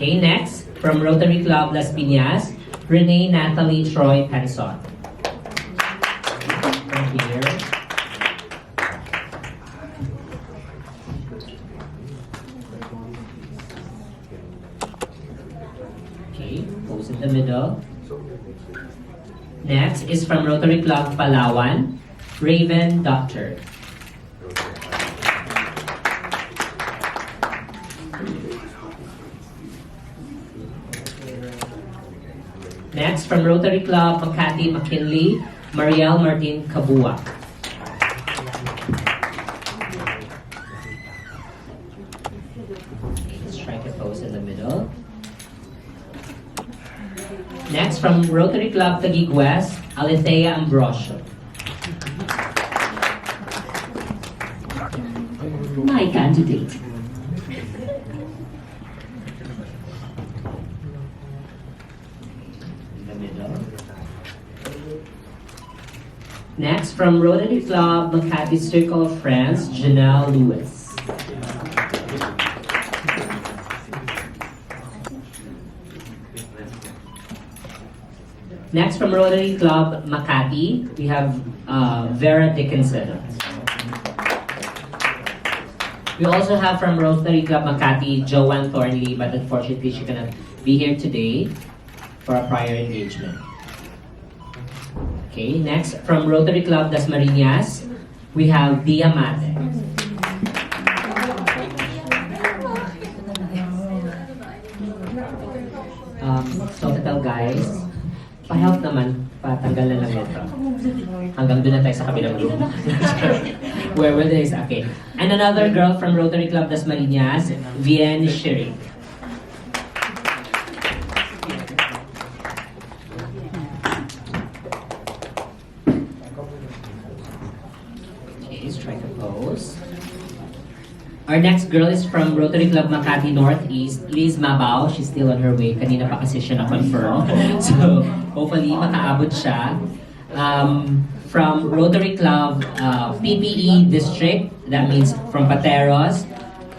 Okay, next, from Rotary Club Las Pinas, Renee, Nathalie, Troi, Penson. From here. Okay, pose in the middle. Next is from Rotary Club Palawan, Raven, Doctor. Next, from Rotary Club Makati, McKinley, Mariel Martin Kabua. Strike a pose in the middle. Next, from Rotary Club Taguig West, Alethea Ambrosio. My candidate. Next, from Rotary Club Makati Circle of Friends, Janelle Lewis. Next, from Rotary Club Makati, we have Vera Dickinson. We also have from Rotary Club Makati, Joanne Thornley, but unfortunately she cannot be here today for a prior engagement. Okay, next, from Rotary Club Das Marinas, we have Diamante. Sofitel guys, pa-help naman, patanggal na lang ito. Hanggang doon na tayo sa kabilang room. Where is, okay. And another girl from Rotary Club Das Marinas, Vienne Shiri. Our next girl is from Rotary Club Makati Northeast, Liz Mabao. She's still on her way. Kanina pa kasi siya na-confirm. So, hopefully, makaabot siya. From Rotary Club PPE District, that means from Pateros,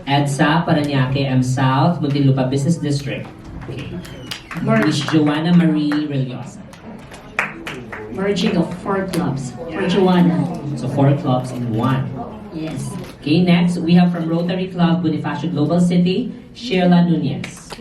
EDSA, Parañaque, M South, Muntinlupa Business District. Okay. Miss Joanna Marie Religiosa. Merging of 4 clubs for Joanna. So 4 clubs in 1. Yes. Okay, next we have from Rotary Club Bonifacio Global City, Sheila Nunez.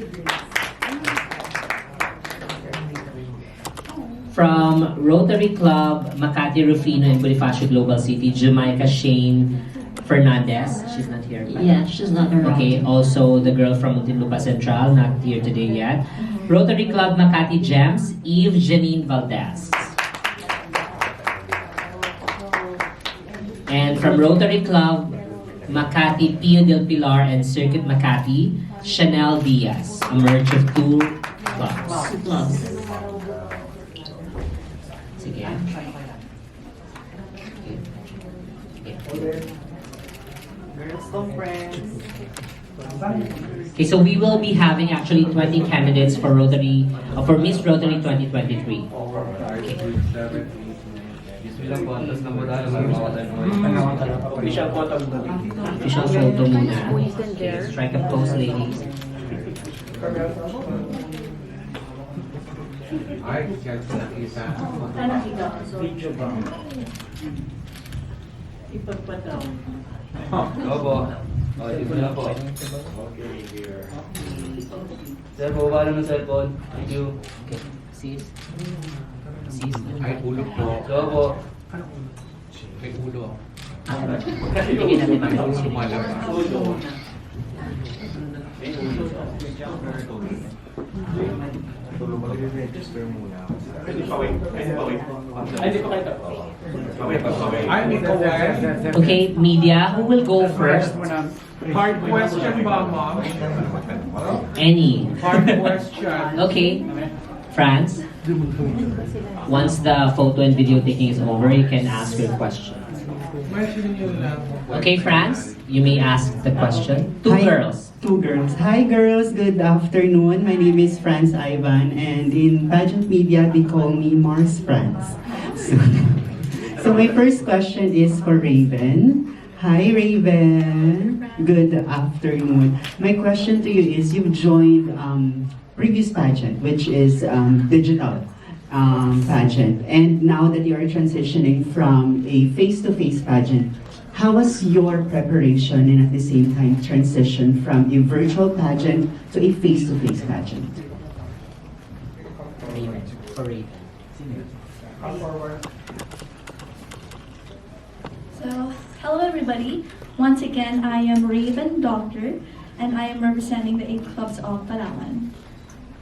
From Rotary Club Makati Rufino in Bonifacio Global City, Jamaica Shane Fernandez. She's not here. Yeah, she's not around. Okay, also the girl from Muntinlupa Central, not here today yet. Rotary Club Makati Gems, Eve Janine Valdez. And from Rotary Club Makati Pio del Pilar and Circuit Makati, Chanel Diaz, a merge of 2 clubs. 2 clubs. Sige. Okay, so we will be having actually 20 candidates for Rotary, for Miss Rotary 2023. Okay. Official photo muna. Strike a pose, ladies. Sir, baba lang ng cellphone. Thank you. Okay, sis. Ay, ulo po. So po. May ulo. Hindi natin mag-out. Register muna. Okay, media, who will go first? Hard question ba, ma'am? Any. Hard question. Okay, France. Once the photo and video taking is over, you can ask your question. Okay, France, you may ask the question. 2 Hi. girls. 2 girls. Hi girls, good afternoon. My name is Franz Ivan and in pageant media they call me Mars Franz. So my first question is for Raven. Hi, Raven. Good afternoon. My question to you is, you've joined previous pageant, which is digital pageant, and now that you are transitioning from a face-to-face pageant, how was your preparation and at the same time transition from a virtual pageant to a face-to-face pageant? Raven. For Raven. So, hello everybody. Once again, I am Raven Doctor, and I am representing the 8 clubs of Palawan.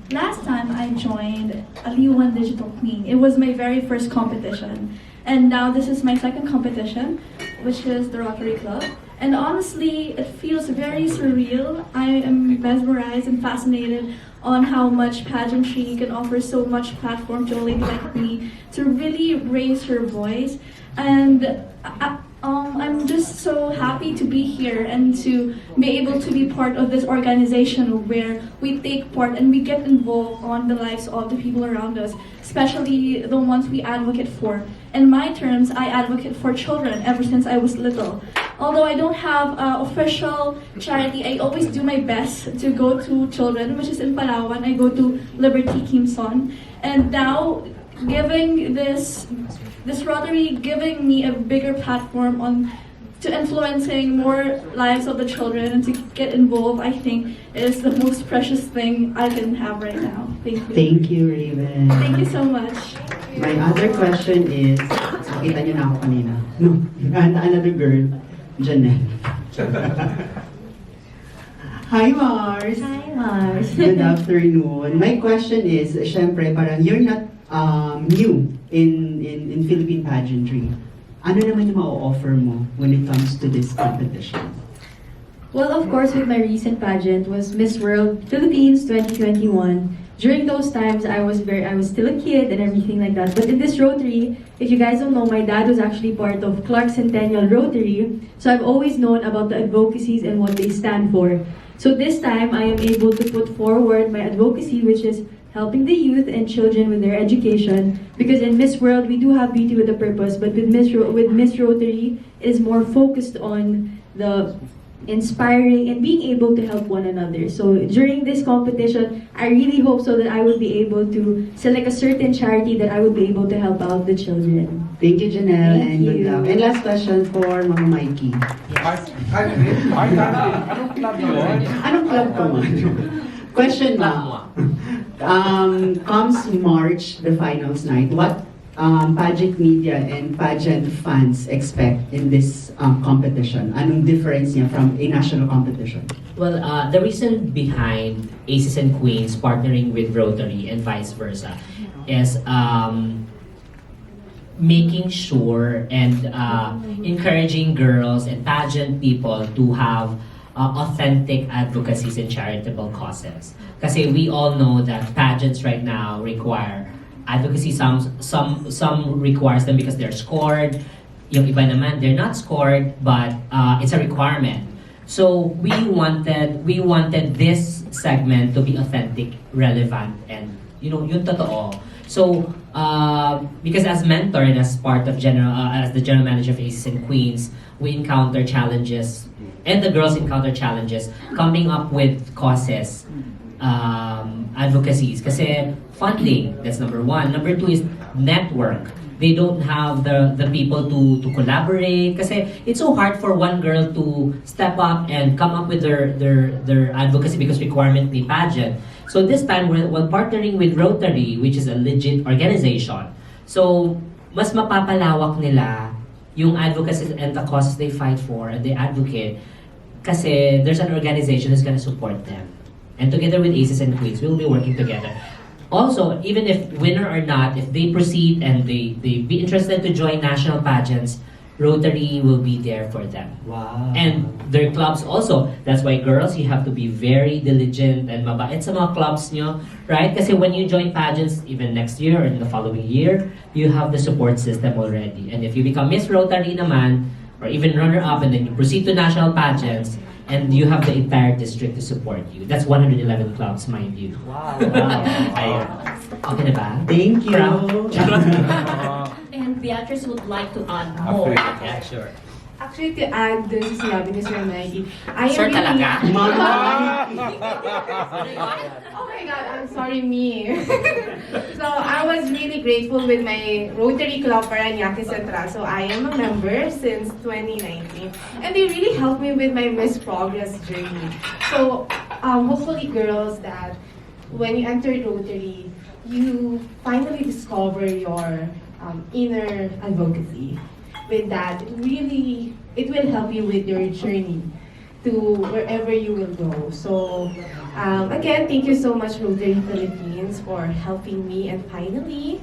Last time I joined Aliwan Digital Queen. It was my very first competition. And now this is my second competition, which is the Rotary Club. And honestly, it feels very surreal. I am mesmerized and fascinated on how much pageantry can offer so much platform to a lady like me to really raise her voice. And I'm just so happy to be here and to be able to be part of this organization where we take part and we get involved on the lives of the people around us, especially the ones we advocate for. In my terms, I advocate for children ever since I was little. Although I don't have official charity, I always do my best to go to children, which is in Palawan. I go to Liberty Quezon. And now, giving this Rotary giving me a bigger platform on to influencing more lives of the children and to get involved, I think is the most precious thing I can have right now. Thank you. Thank you, Raven. Thank you so much. My other question is, nakita niyo na ako kanina. No, another girl, Janelle. Hi, Mars. Hi, Mars. Good afternoon. My question is, syempre, parang you're not new in Philippine pageantry. Ano naman yung ma-offer mo when it comes to this competition? Well, of course, with my recent pageant was Miss World Philippines 2021. During those times, I was still a kid and everything like that. But in this Rotary, if you guys don't know, my dad was actually part of Clark Centennial Rotary. So I've always known about the advocacies and what they stand for. So this time, I am able to put forward my advocacy, which is helping the youth and children with their education. Because in Miss World, we do have beauty with a purpose, but with Miss Rotary, it is more focused on the inspiring and being able to help one another. So during this competition, I really hope so that I would be able to select a certain charity that I would be able to help out the children. Thank you, Janelle, Thank and good you. luck. And last question for Mama Mikey. Anong club yun? Anong club ka man? Question lang. Comes March, the finals night, what pageant media and pageant fans expect in this competition? Anong difference niya from a national competition? Well, the reason behind Aces and Queens partnering with Rotary and vice versa is making sure and encouraging girls and pageant people to have authentic advocacies and charitable causes. Kasi we all know that pageants right now require advocacy. Some requires them because they're scored. Yung iba naman, they're not scored, but it's a requirement. So we wanted this segment to be authentic, relevant, and yung totoo. So because as mentor and as part of as the general manager of Aces and Queens, we encounter challenges, and the girls encounter challenges coming up with causes, advocacies. Kasi funding, that's number one. Number two is network. They don't have the people to collaborate. Kasi it's so hard for one girl to step up and come up with their advocacy because requirement ni pageant. So this time, we're partnering with Rotary, which is a legit organization. So mas mapapalawak nila yung advocacy and the causes they fight for and they advocate. Kasi there's an organization that's gonna support them. And together with Aces and Queens, we'll be working together. Also, even if winner or not, if they proceed and they be interested to join national pageants, Rotary will be there for them. Wow. And their clubs also. That's why girls, you have to be very diligent and mabait sa mga clubs nyo, right? Kasi when you join pageants, even next year or in the following year, you have the support system already. And if you become Miss Rotary naman, or even runner-up, and then you proceed to national pageants, and you have the entire district to support you. That's 111 clubs, mind you. Wow. Ayun. Okay na ba? Thank you. Proud? And Beatrice would like to add more. Yeah, sure. Actually, to add dun sa sinabi ni Sir Mikey, I am Sir really... talaga? Oh my God, I'm sorry, me. So, I was really grateful with my Rotary Club Paranaque Central. So, I am a member since 2019. And they really helped me with my Miss Progress journey. So, hopefully, girls, that when you enter Rotary, you finally discover your inner advocacy. With that, really, it will help you with your journey to wherever you will go. So, again, thank you so much, Rotary Philippines, for helping me and finally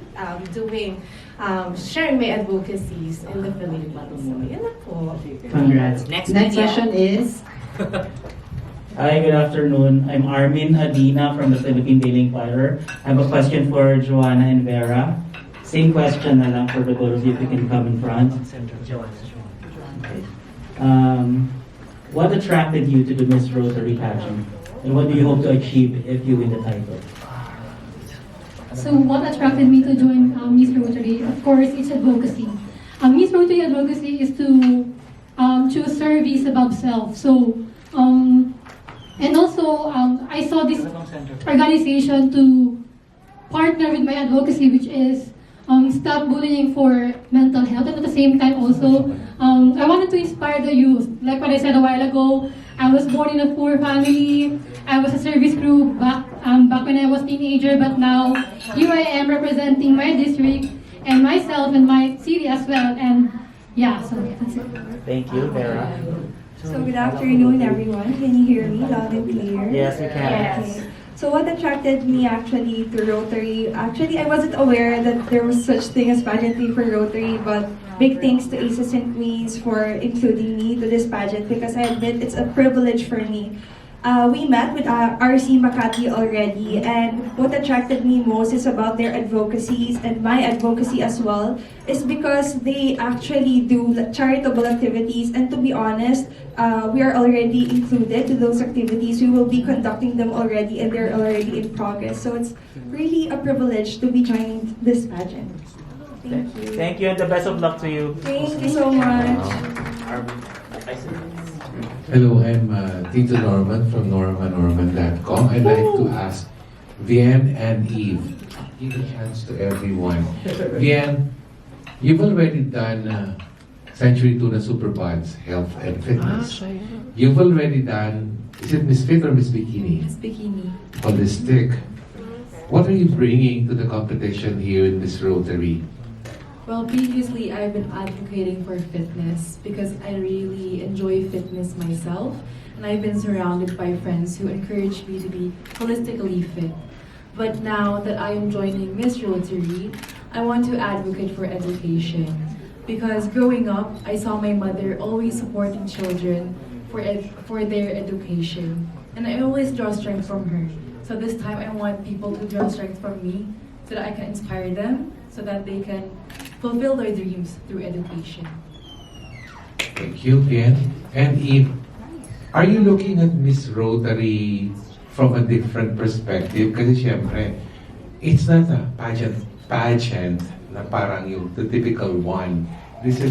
sharing my advocacies in the Philippines. So, yun na po. Congrats. Next Next media. question is Hi, good afternoon. I'm Armin Adina from the Philippine Daily Inquirer. I have a question for Joanna and Vera. Same question na lang for the both of you if you can come in front. What attracted you to the Miss Rotary pageant? And what do you hope to achieve if you win the title? So what attracted me to join Miss Rotary? Of course, it's advocacy. Miss Rotary advocacy is to choose service above self. So, and also I saw this organization to partner with my advocacy, which is stop bullying for mental health, and at the same time also, I wanted to inspire the youth. Like what I said a while ago, I was born in a poor family. I was a service crew back when I was teenager, but now here I am representing my district and myself and my city as well. And yeah, so that's it. Thank you, Vera. So good afternoon, everyone. Can you hear me loud and clear? Yes, we can. Okay. So what attracted me actually to Rotary? Actually, I wasn't aware that there was such thing as pageantry for Rotary, but big thanks to Aces and Queens for including me to this pageant because I admit it's a privilege for me. We met with RC Makati already, and what attracted me most is about their advocacies and my advocacy as well, is because they actually do charitable activities, and to be honest, we are already included to those activities. We will be conducting them already, and they're already in progress. So it's really a privilege to be joining this pageant. Thank you. Thank you and the best of luck to you. Thank you so much. Hello, I'm Tito Norman from norman.com. I'd like to ask Vian and Eve, give a chance to everyone. Vian, you've already done Century Tuna Superpods, Health and Fitness. You've already done, is it Miss Fit or Miss Bikini? Miss Bikini. Holistic. What are you bringing to the competition here in Miss Rotary? Well, previously I've been advocating for fitness because I really enjoy fitness myself, and I've been surrounded by friends who encourage me to be holistically fit. But now that I am joining Miss Rotary, I want to advocate for education because growing up, I saw my mother always supporting children for their education, and I always draw strength from her. So this time I want people to draw strength from me so that I can inspire them, so that they can fulfill their dreams through education. Thank you, Vian. And Eve, are you looking at Miss Rotary from a different perspective? Kasi syempre, it's not a pageant na parang yung the typical one. This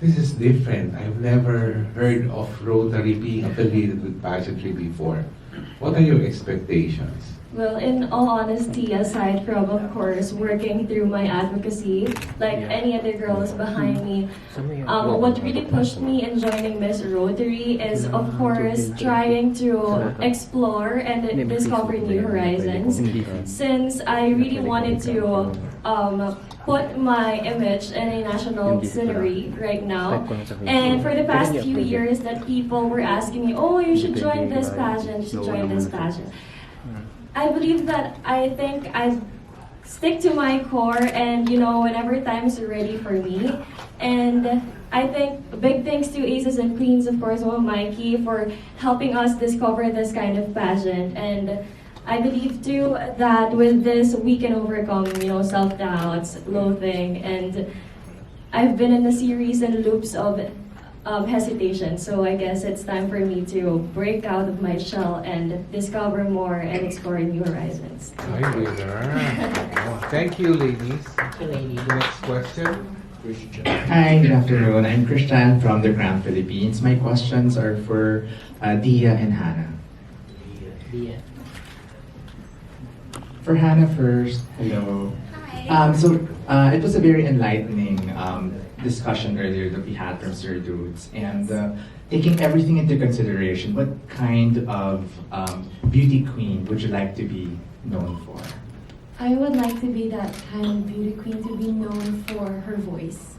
is different. I've never heard of Rotary being affiliated with pageantry before. What are your expectations? Well, in all honesty, aside from, of course, working through my advocacy, like any other girls behind me, what really pushed me in joining Miss Rotary is, of course, trying to explore and discover new horizons. Since I really wanted to put my image in a national scenery right now. And for the past few years that people were asking me, oh, you should join this pageant, you should join this pageant. I believe that I think I stick to my core and, whenever time is ready for me. And I think big thanks to Aces and Queens, of course, Mikey, for helping us discover this kind of pageant. And I believe too that with this we can overcome, self-doubts, loathing, and I've been in a series and loops of hesitation. So I guess it's time for me to break out of my shell and discover more and explore new horizons. Hi, winner. Thank you, ladies. Thank you, lady. Next question. Hi, good afternoon. I'm Christian from the Grand Philippines. My questions are for Dia and Hanna. For Hanna first, hello. It was a very enlightening discussion earlier that we had from Sir Dudes, and taking everything into consideration, what kind of beauty queen would you like to be known for? I would like to be that kind of beauty queen, to be known for her voice.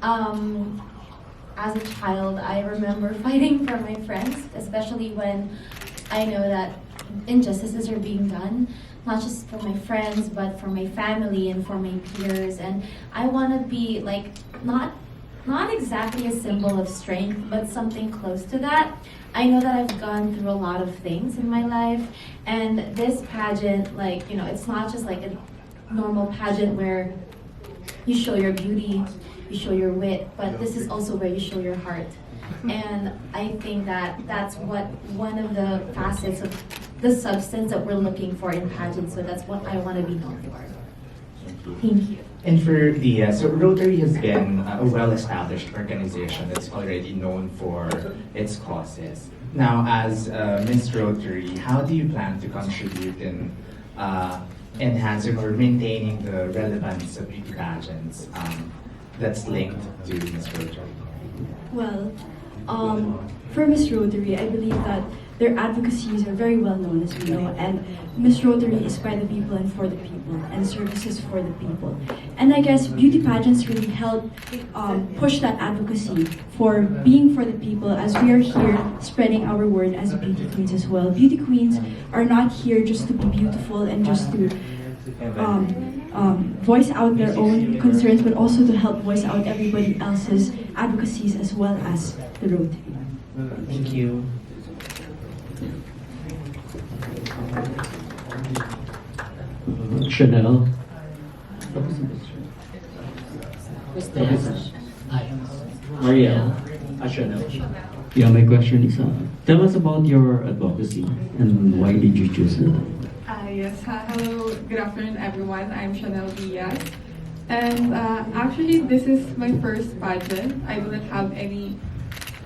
As a child, I remember fighting for my friends, especially when I know that injustices are being done, not just for my friends, but for my family and for my peers. And I want to be like, not exactly a symbol of strength, but something close to that. I know that I've gone through a lot of things in my life, and this pageant, like, you know, it's not just like a normal pageant where you show your beauty, you show your wit, but this is also where you show your heart. And I think that that's what one of the facets of the substance that we're looking for in pageants, so that's what I want to be known for. Thank you. And for Dia, so Rotary has been a well-established organization that's already known for its causes. Now, as Miss Rotary, how do you plan to contribute in enhancing or maintaining the relevance of beauty pageants that's linked to Miss Rotary? Well, for Miss Rotary, I believe that their advocacies are very well known, as we know, and Miss Rotary is by the people and for the people, and services for the people. And I guess beauty pageants really help push that advocacy for being for the people, as we are here spreading our word as beauty queens as well. Beauty queens are not here just to be beautiful and just to voice out their own concerns, but also to help voice out everybody else's advocacies as well as the Rotary. Thank you. Janelle. Maria. Janelle. Yeah, my question is, tell us about your advocacy and why did you choose it? Yes, hello, good afternoon everyone. I'm Janelle Lewis. And actually this is my first pageant. I do not have any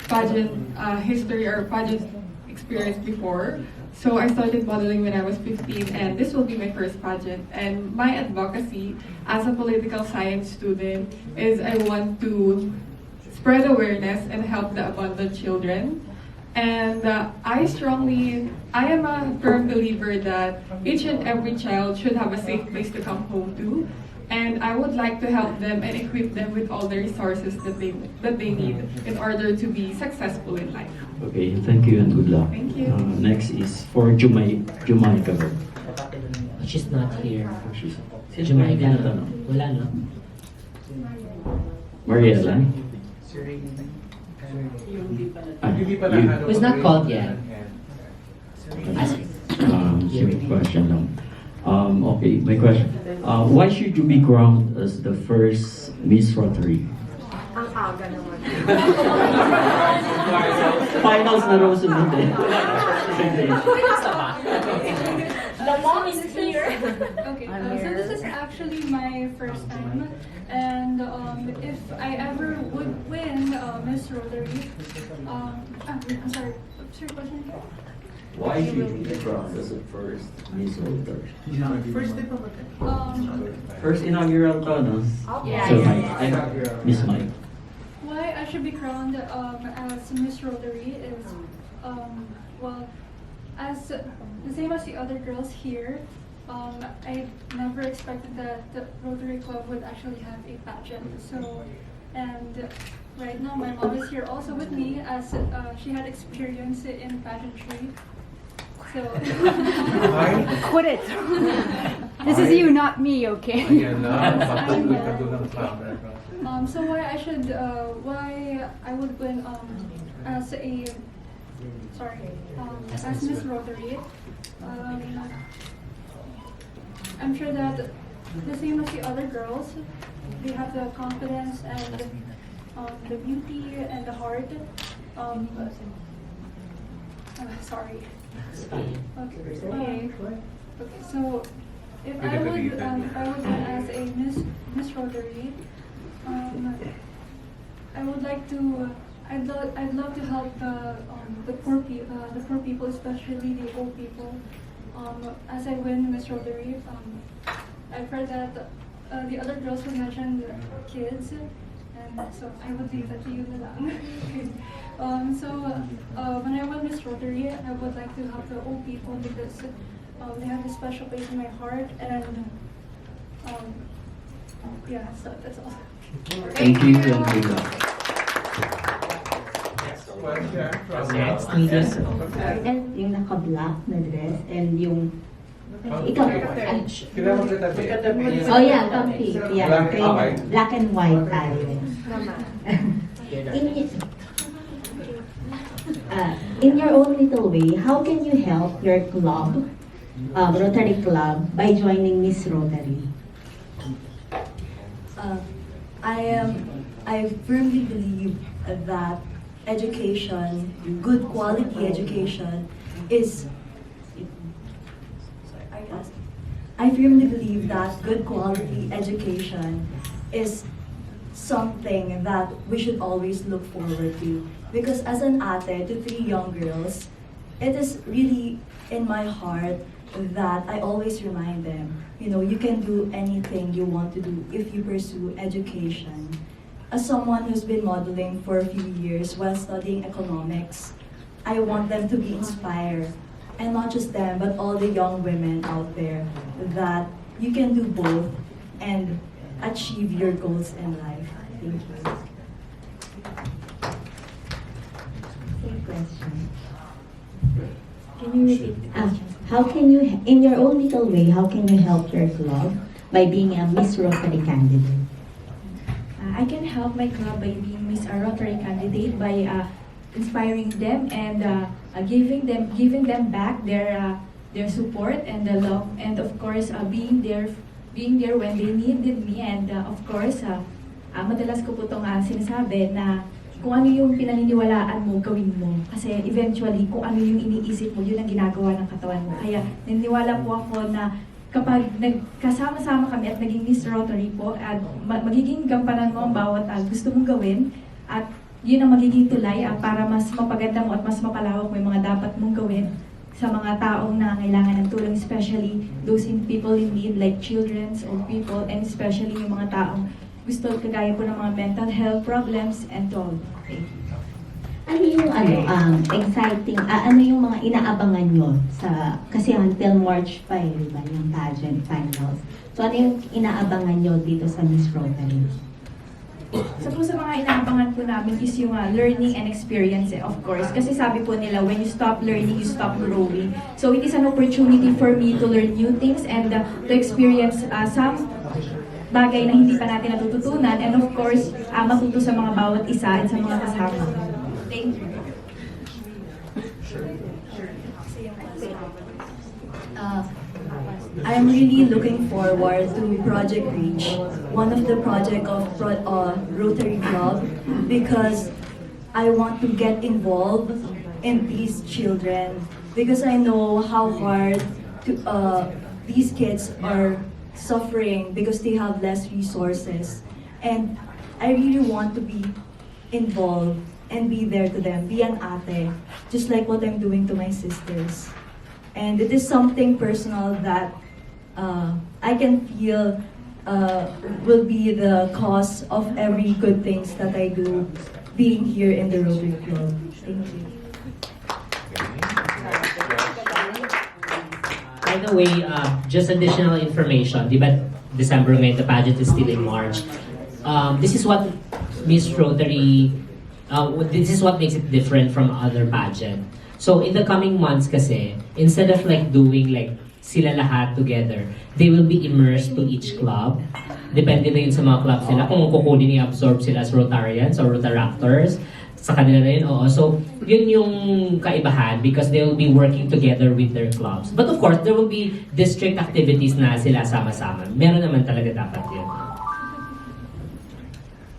pageant history or pageant experience before. So I started modeling when I was 15, and this will be my first pageant. And my advocacy as a political science student is I want to spread awareness and help the abandoned children. And I am a firm believer that each and every child should have a safe place to come home to. And I would like to help them and equip them with all the resources that they need in order to be successful in life. Okay, thank you and good luck. Thank you. Next is for Jamaica. She's not here. Si Jamaica. Wala, no? Mariela. Who's not called yet? Same question lang. Okay, my question. Why should you be crowned as the first Miss Rotary? Ang aga naman. Finals na raw sunod eh. The mom is here. Okay, so this is actually my first time, and if I ever would win Miss Rotary, I'm sorry, what's your question here? Why should you be crowned as the first Miss Rotary? First inaugural to, no? Yeah. So, Miss Mike. Why I should be crowned as Miss Rotary is, well, as the same as the other girls here, I never expected that the Rotary Club would actually have a pageant. So, and right now my mom is here also with me, as she had experience in pageantry. So Quit it. This is you, not me, okay? So why I would win as a as Miss Rotary. I'm sure that the same as the other girls, they have the confidence and the beauty and the heart. Sorry. Okay. So if I would win as a Miss Rotary, I would like to. I'd love to help the poor people, especially the old people. As I win Miss Rotary, I've heard that the other girls will mention kids, and so I would leave that to you na lang. When I won Miss Rotary, I would like to help the old people because they have a special place in my heart, and yeah, so that's all. Thank you, and good luck. And yung naka-black na dress and yung ikaw oh yeah, comfy. Yeah, okay. Black and white tayo. In your own little way, how can you help your club, Rotary Club, by joining Miss Rotary? I firmly believe that education, good quality education, is. I firmly believe that good quality education is something that we should always look forward to. Because as an ate to 3 young girls, it is really in my heart that I always remind them, you know, you can do anything you want to do if you pursue education. As someone who's been modeling for a few years while studying economics, I want them to be inspired. And not just them, but all the young women out there, that you can do both and achieve your goals in life. Thank you. Same question. Can you repeat the question? How can you, in your own little way, how can you help your club by being a Miss Rotary candidate? I can help my club by being Miss Rotary candidate by inspiring them and giving them back their support and the love, and of course being there when they needed me, and of course madalas ko po itong sinasabi na kung ano yung pinaniniwalaan mo, gawin mo. Kasi eventually, kung ano yung iniisip mo, yun ang ginagawa ng katawan mo. Kaya naniniwala po ako na kapag nagkasama-sama kami at naging Miss Rotary po, at magiging gampanan mo ang bawat gusto mong gawin, at yun ang magiging tulay para mas mapaganda mo at mas mapalawak mo yung mga dapat mong gawin sa mga taong nangangailangan ng tulong, especially those people in need like children, old people, and especially yung mga taong gusto kagaya po ng mga mental health problems and all. Ano yung exciting, ano yung mga inaabangan nyo kasi until March pa diba, yung pageant finals. So ano yung inaabangan nyo dito sa Miss Rotary? So po sa mga inaabangan po namin is yung learning and experience, of course. Kasi sabi po nila, when you stop learning, you stop growing. So it is an opportunity for me to learn new things and to experience some bagay na hindi pa natin natututunan, and of course, matuto sa mga bawat isa at sa mga kasama. Thank you. I'm really looking forward to Project Reach, one of the project of Rotary Club, because I want to get involved in these children, because I know how hard these kids are suffering because they have less resources, and I really want to be involved and be there to them, be an ate, just like what I'm doing to my sisters. And it is something personal that I can feel will be the cause of every good things that I do being here in the Rotary Club. Thank you. By the way, just additional information, di ba December ngayon, the pageant is still in March. This is what Miss Rotary, this is what makes it different from other pageant. So in the coming months kasi, instead of like doing like sila lahat together, they will be immersed to each club. Depende na yun sa mga clubs nila kung kukunin i-absorb sila as Rotarians or Rotaractors. Sa kanila na yun, oo. So, yun yung kaibahan because they will be working together with their clubs. But of course, there will be district activities na sila sama-sama. Meron naman talaga dapat yun.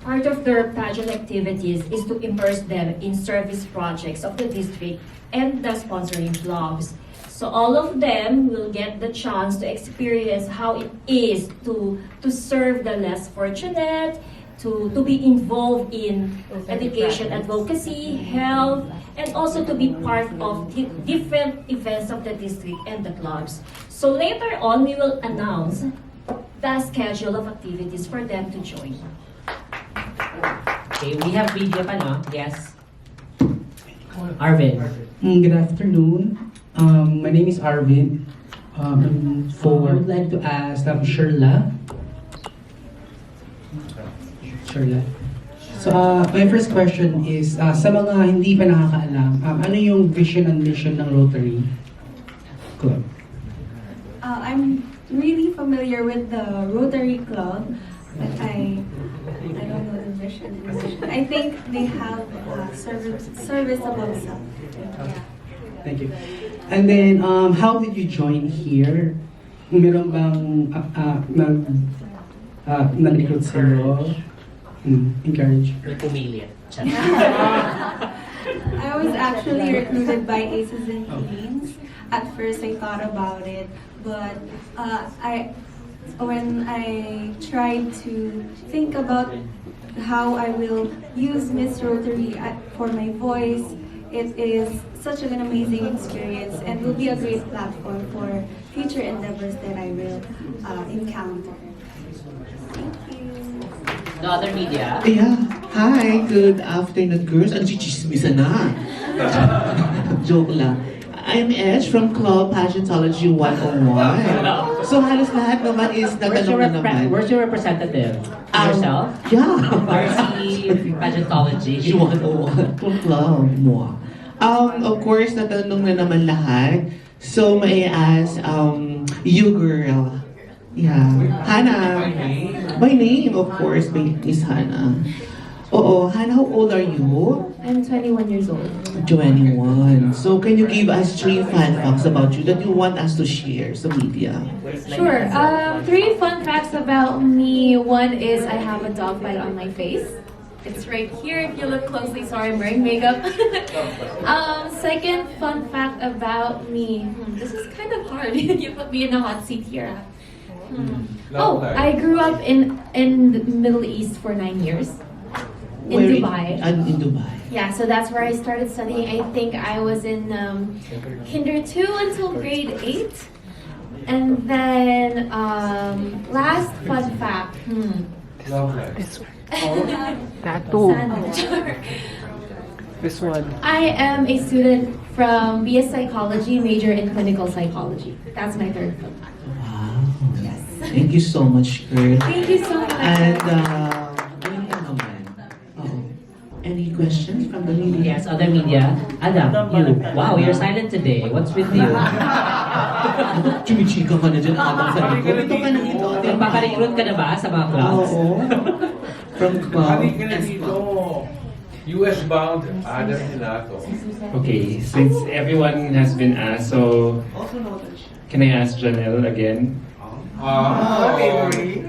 Part of their pageant activities is to immerse them in service projects of the district and the sponsoring clubs. So all of them will get the chance to experience how it is to serve the less fortunate, to be involved in education, advocacy, health, and also to be part of different events of the district and the clubs. So later on, we will announce the schedule of activities for them to join. Okay, we have video pa, no? Yes. Arvin. Good afternoon. My name is Arvin. I would like to ask Sherla. So, my first question is, sa mga hindi pa nakakaalam, ano yung vision and mission ng Rotary Club? I'm really familiar with the Rotary Club, but I don't know the vision and mission. I think they have service above self. Yeah. Thank you. And then, how did you join here? Meron bang nag-recruit sa'yo? Encourage? May pumilit. I was actually recruited by Aces and Queens. At first, I thought about it, but when I tried to think about how I will use Miss Rotary for my voice, it is such an amazing experience and will be a great platform for future endeavors that I will encounter. Thank you. The other media. Yeah. Hi, good afternoon, girls. Ang chichismisa na. Joke lang. I'm Edge from Club Pageantology 101. So halos lahat naman is natanong na naman. Where's your representative? Yourself? Yeah. RC Pageantology 101 from Club mo. Of course, natanong na naman lahat. So may I ask, you girl. Yeah. Hanna. By name, of course, by Miss Hanna. Oo, Hanna, how old are you? I'm 21 years old. 21. So can you give us 3 fun facts about you that you want us to share sa media? Sure. 3 fun facts about me. One is I have a dog bite on my face. It's right here if you look closely. Sorry, I'm wearing makeup. Second fun fact about me. This is kind of hard. You put me in a hot seat here. Oh, I grew up in the Middle East for 9 years. In Dubai. In Dubai. Yeah, so that's where I started studying. I think I was in Kinder 2 until grade 8. And then, last fun fact. That too. Sandwich. This one. I am a student from BS Psychology, major in clinical psychology. That's my third fun fact. Wow. Yes. Thank you so much, girl. Thank you so much. And, any questions from the media? Yes, other media. Adam, you. Wow, you're silent today. What's with you? Chumichika ka na dyan, Adam, sa likod. Ito ka na ito. Nagpaka-recruit ka na ba sa mga clubs? Oo. From club. Ka na dito. US bound, Adam Hilato. Okay, since everyone has been asked, so can I ask Janelle again?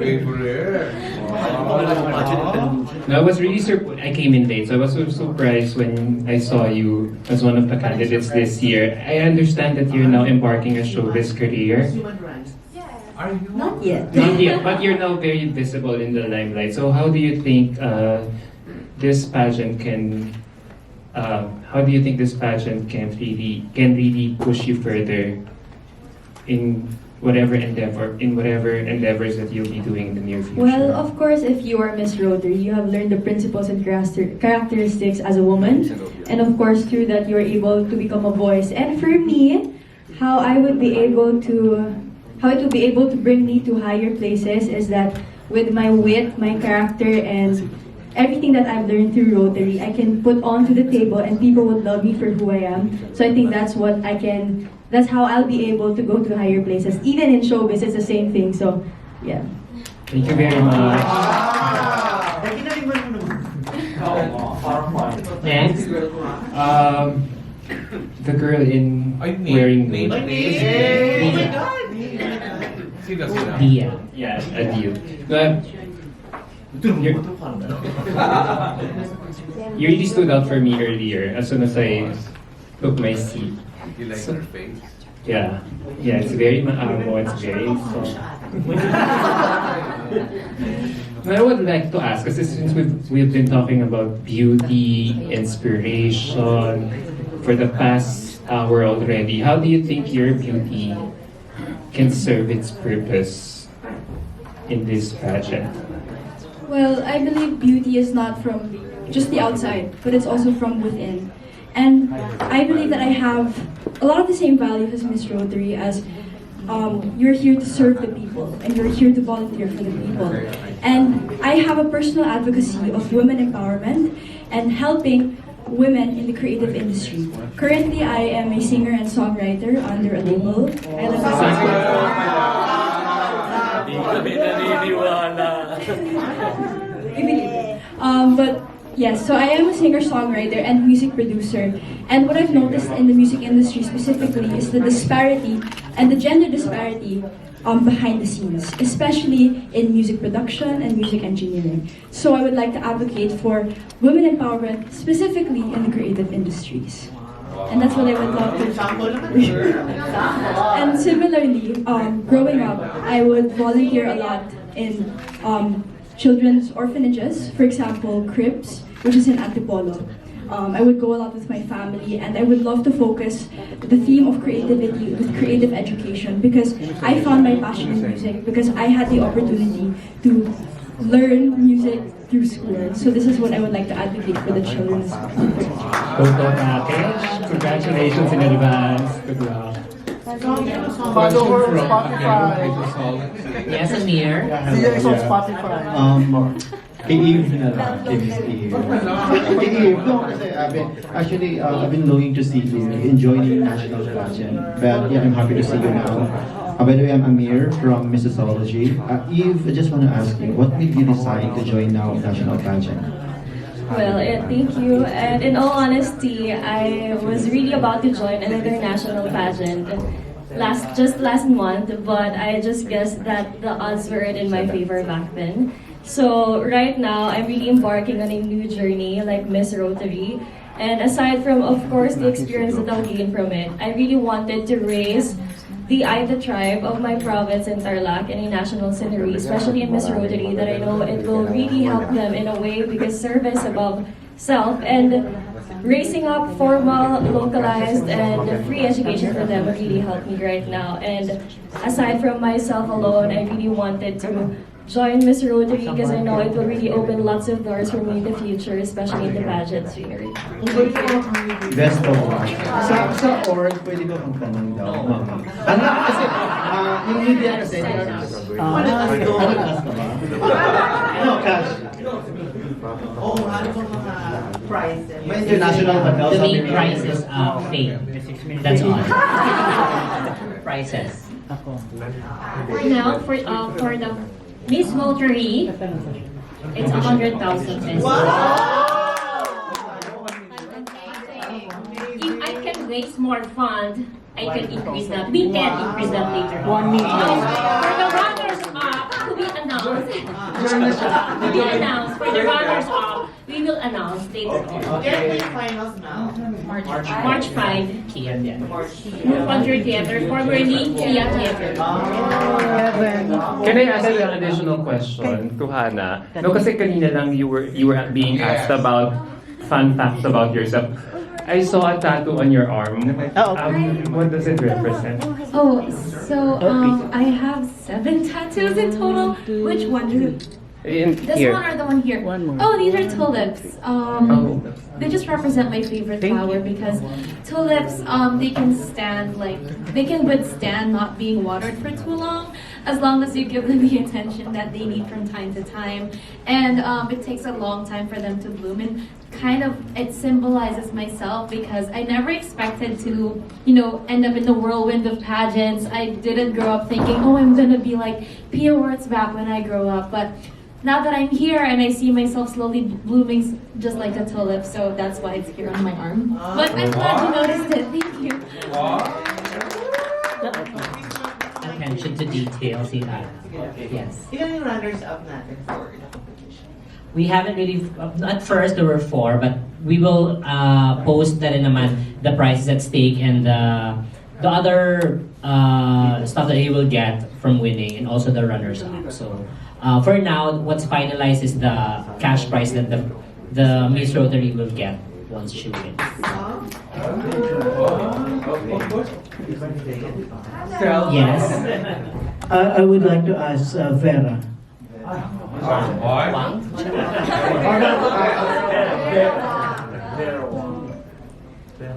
Favorite. No, I was really surprised. I came in late, so I was so surprised when I saw you as one of the candidates this year. I understand that you're now embarking a showbiz career. Are you? Not yet. Not yet, but you're now very visible in the limelight. So how do you think this pageant can? How do you think this pageant can really push you further in whatever endeavors that you'll be doing in the near future? Well, of course, if you are Miss Rotary, you have learned the principles and characteristics as a woman. And of course, through that, you're able to become a voice. And for me, how it will be able to bring me to higher places is that with my wit, my character, and everything that I've learned through Rotary, I can put onto the table and people would love me for who I am. So I think that's how I'll be able to go to higher places. Even in showbiz, it's the same thing. So, yeah. Thank you very much. Next. The girl in wearing Dia. Yeah, a deal. You really stood out for me earlier as soon as I took my seat. You like her face? Yeah, it's very maamo, it's very soft. I would like to ask, kasi since we've been talking about beauty, inspiration for the past hour already, how do you think your beauty can serve its purpose in this pageant? Well, I believe beauty is not from just the outside, but it's also from within. And I believe that I have a lot of the same values as Miss Rotary, as you're here to serve the people and you're here to volunteer for the people. And I have a personal advocacy of women empowerment and helping women in the creative industry. Currently, I am a singer and songwriter under a label. I live but yes, so I am a singer-songwriter and music producer. And what I've noticed in the music industry specifically is the disparity and the gender disparity behind the scenes, especially in music production and music engineering. So I would like to advocate for women empowerment, specifically in the creative industries. And that's what I would love to And similarly, growing up, I would volunteer a lot in children's orphanages, for example, Cribs, which is in Antipolo. I would go a lot with my family, and I would love to focus the theme of creativity with creative education, because I found my passion in music, because I had the opportunity to learn music through school. So this is what I would like to advocate for the children. Toto package. Congratulations in advance. Good luck. Question from Yes, Amir. See you on Spotify. Kay Eve na lang, kay Miss Eve. Kay Eve, no, kasi I've been longing to see you enjoy the national pageant. But yeah, I'm happy to see you now. By the way, I'm Amir from Mississology. Eve, I just want to ask you, what made you decide to join now national pageant? Well, thank you. And in all honesty, I was really about to join another national pageant just last month, but I just guessed that the odds weren't in my favor back then. So right now, I'm really embarking on a new journey like Miss Rotary. And aside from, of course, the experience that I'll gain from it, I really wanted to raise the Aita tribe of my province in Tarlac in a national scenery, especially in Miss Rotary, that I know it will really help them in a way, because service above self, and raising up formal, localized, and free education for them will really help me right now. And aside from myself alone, I really wanted to join Miss Rotary because I know it will really open lots of doors for me in the future, especially in the pageant sphere. Best of luck. Sa org, pwede ko kung tanong daw, ma'am. Ano kasi, yung media kasi, ano cash ka ba? No, cash. Oo, ano bang mga prizes? May international ba daw? The main prize is fame. That's all. Prizes. For now, for the Miss Rotary, it's 100,000 pesos. If I can raise more funds, I can increase that. We can increase that later on. 1 million. For the runners-up, to be announced. For the runners-up, we will announce later on. Finals now. March 5. Move Under Theater, formerly Kia Theater. Can I ask you an additional question to Hanna? No, kasi kanina lang you were being asked about fun facts about yourself. I saw a tattoo on your arm. What does it represent? Oh, so I have 7 tattoos in total. Which one does it? This Here. one or the one here? Oh, these are tulips. They just represent my favorite flower because tulips, they can withstand not being watered for too long, as long as you give them the attention that they need from time to time. And it takes a long time for them to bloom. And kind of, it symbolizes myself because I never expected to, end up in the whirlwind of pageants. I didn't grow up thinking, oh, I'm gonna be like Pia Wurtzbach when I grow up. But now that I'm here and I see myself slowly blooming just like a tulip, so that's why it's here on my arm. But I'm glad you noticed it. Thank you. Attention to details. Yes. Ilan yung runners-up natin for We haven't really, at first there were 4, but we will post na rin naman the prices at stake and the other stuff that he will get from winning, and also the runners-up. So for now, what's finalized is the cash prize that the Miss Rotary will get once she wins. Yes. I would like to ask Vera.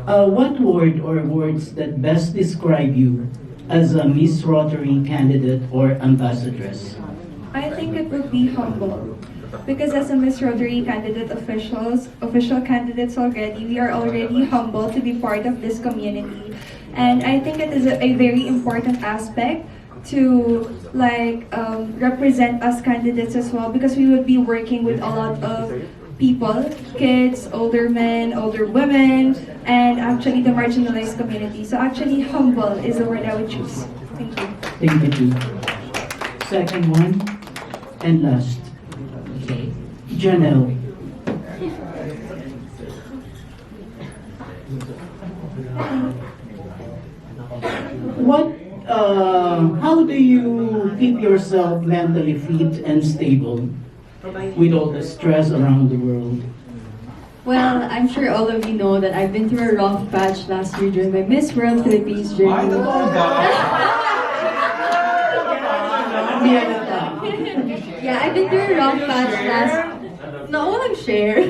What word or words that best describe you as a Miss Rotary candidate or ambassadress? I think it would be humble. Because as a Miss Rotary candidate official candidates already, we are already humble to be part of this community. And I think it is a very important aspect to represent us candidates as well, because we would be working with a lot of people, kids, older men, older women, and actually the marginalized community. So actually humble is the word I would choose. Thank you. Thank you. Second one and last. Okay. Janelle. How do you keep yourself mentally fit and stable with all the stress around the world? Well, I'm sure all of you know that I've been through a rough patch last year during my Miss World Philippines journey. Yeah, I've been through a rough patch No, I want to share.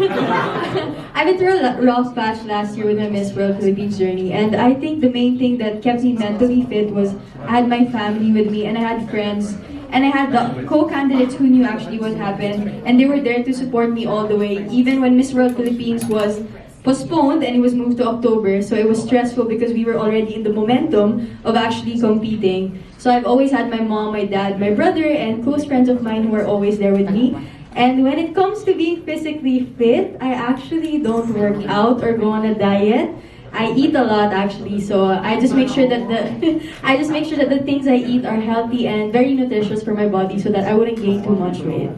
I've been through a rough patch last year with my Miss World Philippines journey, and I think the main thing that kept me mentally fit was I had my family with me, and I had friends, and I had the co-candidates who knew actually what happened, and they were there to support me all the way, even when Miss World Philippines was postponed and it was moved to October. So it was stressful because we were already in the momentum of actually competing. So I've always had my mom, my dad, my brother, and close friends of mine who were always there with me. And when it comes to being physically fit, I actually don't work out or go on a diet. I eat a lot actually, so I just make sure that the things I eat are healthy and very nutritious for my body so that I wouldn't gain too much weight.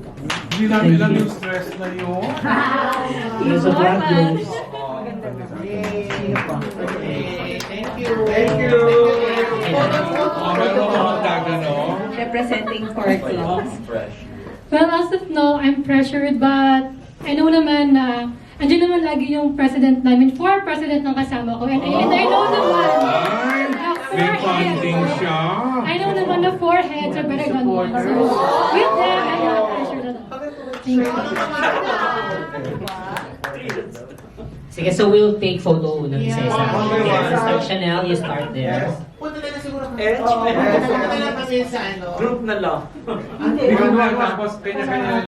Ilang yung stress na yun? There's a black rose. Thank you. Representing 4 clubs. Well, as of now, I'm pressured, but I know naman na andyan naman lagi yung president namin, 4 president ng kasama ko. And I know naman na 4 heads. I know naman na 4 heads are better than 1. So, with them, I'm not pressured at all. Thank you. Sige, so we'll take photo ng isa-isa. Sister Chanel, you start there. Punta na siguro kami. Punta na kami sa Group na lang. Ikaw na, tapos kanya-kanya